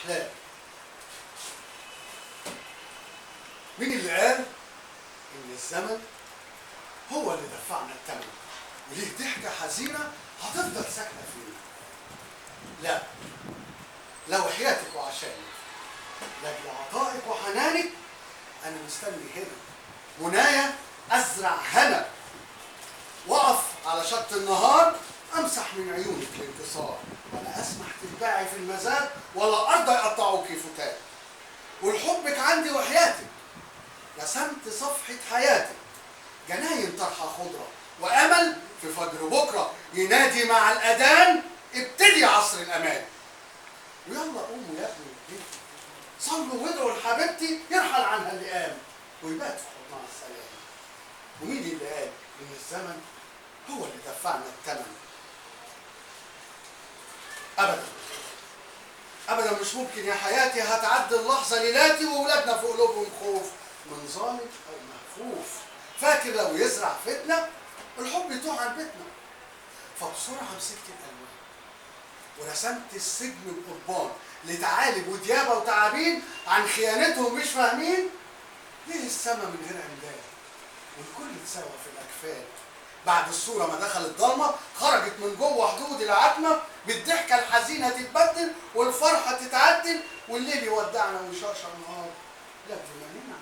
احلام. مين اللي قال ان الزمن هو اللي دفعنا الثمن وليه ضحكه حزينه هتفضل ساكنه فينا؟ لا، لو حياتك وعشانك، لاجل عطائك وحنانك انا مستني هنا منايا ازرع هنا، واقف على شط النهار امسح من عيونك الانكسار، ولا اسمح تتباعي في المزاد ولا ارضى يقطعوك فتات. ولحبك عندي وحياتك رسمت صفحة حياتك، جناين طرحة خضرة وامل في فجر بكرة ينادي مع الاذان ابتدي عصر الامان. ويلا قوموا يا ابني وبنتي، صلوا وادعوا لحبيبتي يرحل عنها اللئام ويبات في حضنها السلام. ومين اللي قال ان الزمن هو اللي دفعنا الثمن؟ ابدا ابدا مش ممكن يا حياتي هتعدي اللحظه ليلاتي وولادنا في قلوبهم خوف من ظالم او مهفوف. فاكر لو يزرع فتنه الحب يتوه عن بيتنا، فبسرعه مسكت الالوان ورسمت السجن القربان لتعالب وديابه وتعابين عن خيانتهم مش فاهمين. ليه السما من غير عمدان والكل اتساوى في الاكفان؟ بعد الصورة ما دخلت ضلمة خرجت من جوه حدود العتمة، بالضحكة الحزينة تتبدل والفرحة تتعدل، والليل يودعنا ويشرشر النهار. لا بما ننعم